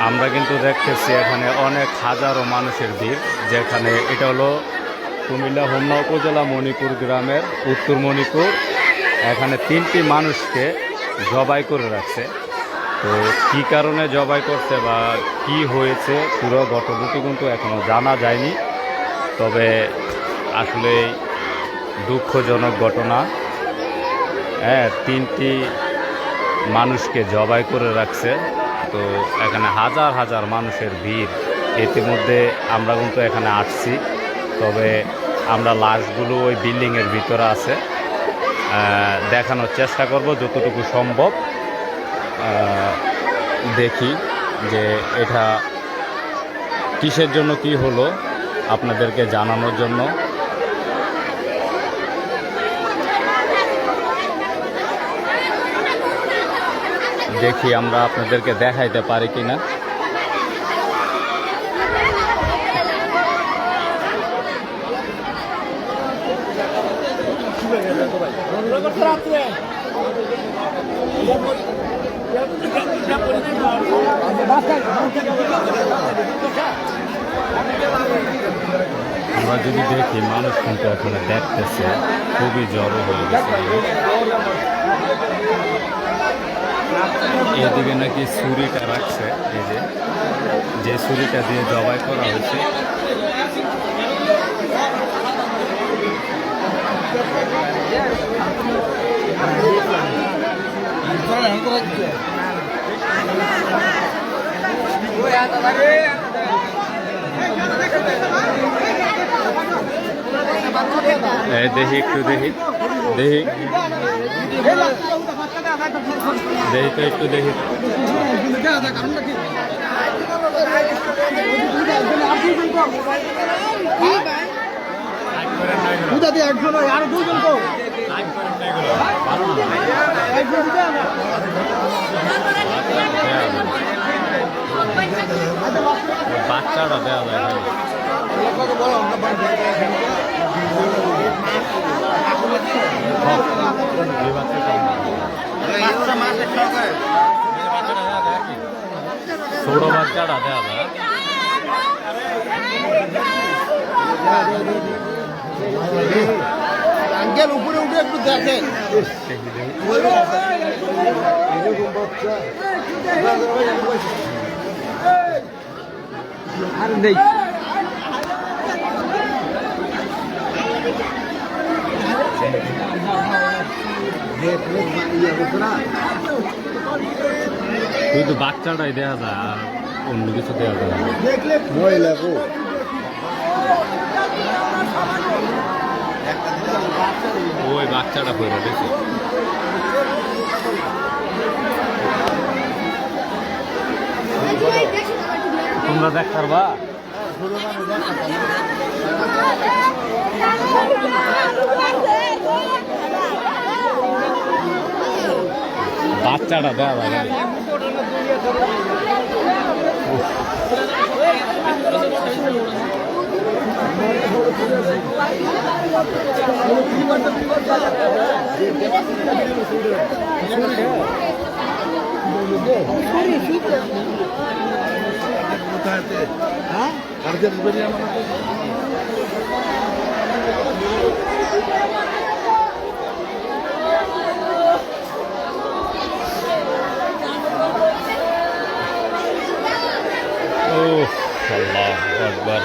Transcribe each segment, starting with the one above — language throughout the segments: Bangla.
আমরা কিন্তু দেখতেছি এখানে অনেক হাজারো মানুষের ভিড়, যেখানে এটা হলো কুমিল্লা হোমনা উপজেলা মণিপুর গ্রামের উত্তর মণিপুর। এখানে 3টি মানুষকে জবাই করে রাখছে। তো কী কারণে জবাই করছে বা কি হয়েছে পুরো ঘটনাটি কিন্তু এখনও জানা যায়নি। তবে আসলে দুঃখজনক ঘটনা। হ্যাঁ, 3টি মানুষকে জবাই করে রাখছে। তো এখানে হাজার হাজার মানুষের ভিড়। ইতিমধ্যে আমরা কিন্তু এখানে আসছি, তবে আমরা লাশগুলো ওই বিল্ডিংয়ের ভিতরে আছে, দেখানোর চেষ্টা করব যতটুকু সম্ভব। দেখি যে এটা কিসের জন্য কি হলো আপনাদেরকে জানানোর জন্য। দেখি আমরা আপনাদেরকে দেখাইতে পারি কিনা। আমরা যদি দেখি মানুষ কিন্তু এখানে দেখতেছে, খুবই জড়ো হয়ে গেছে। এদিকে নাকি ছুরিটা রাখছে, এই যে ছুরিটা দিয়ে জবাই করা হয়েছে। দেখি একটু দেখি দেখি দেখি তো একটু দেখি। বাচ্চাটা দেওয়া যায় ছোট বাচ্চাটা দেওয়া যায়। আঙ্কেল উপরে উঠে একটু দেখেন। আর নেই কিন্তু বাচ্চাটাই দেওয়া যায়, আর অন্য কিছু দেওয়া যায় না। মহিলা ওই বাচ্চাটা পড়ে দেখি। তোমরা দেখ পারবা? বাচ্চাটা দেওয়া যায়। আল্লাহু আকবার।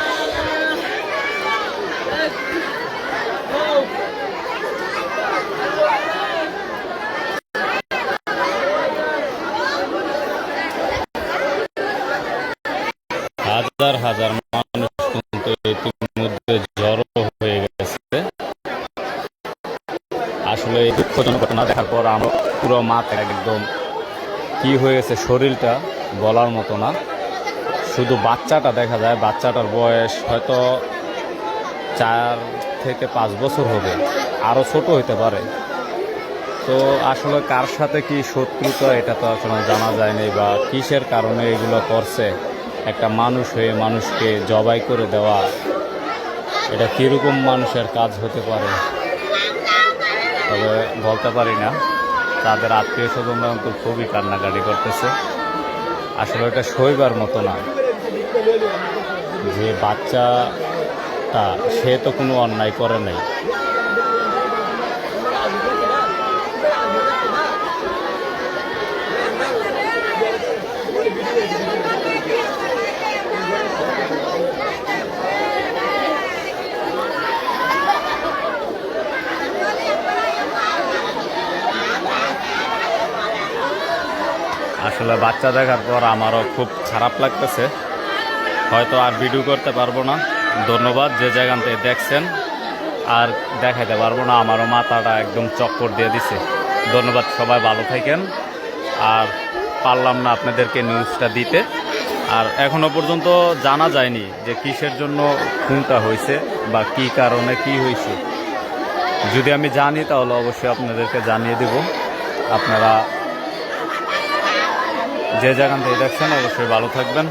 হাজার হাজার মানুষ কিন্তু ইতিমধ্যে জড়ো হয়ে গেছে। আসলে এই দুঃখজনক ঘটনা দেখার পর আমরা পুরো মাথা একদম কি হয়ে গেছে, শরীরটা বলার মতো না। শুধু বাচ্চাটা দেখা যায়, বাচ্চাটার বয়স হয়তো 4 থেকে 5 বছর হবে, আরও ছোট হইতে পারে। তো আসলে কার সাথে কি শত্রুতা এটা তো আসলে জানা যায়নি, বা কিসের কারণে এগুলো করছে। একটা মানুষ হয়ে মানুষকে জবাই করে দেওয়া, এটা কীরকম মানুষের কাজ হতে পারে তবে বলতে পারি না। তাদের আত্মীয় স্বজনরা কিন্তু খুবই কান্নাকাটি করতেছে। আসলে এটা সইবার মতো না, যে বাচ্চাটা সে তো কোনো অন্যায় করে নাই। আসলে বাচ্চা দেখার পর আমারও খুব খারাপ লাগতেছে, হয়তো আর ভিডিও করতে পারবো না। ধন্যবাদ যে জায়গান থেকে দেখছেন, আর দেখাইতে পারবো না, আমারও মাথাটা একদম চক্কর দিয়ে দিছে। ধন্যবাদ, সবাই ভালো থাকেন। আর পারলাম না আপনাদেরকে নিউজটা দিতে, আর এখনো পর্যন্ত জানা যায়নি যে কিসের জন্য খুনটা হয়েছে বা কি কারণে কি হয়েছে। যদি আমি জানি তাহলে অবশ্যই আপনাদেরকে জানিয়ে দেব। আপনারা যে জায়গান থেকে দেখছেন অবশ্যই ভালো থাকবেন।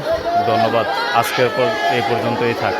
ধন্যবাদ, আজকের পর এই পর্যন্তই থাক।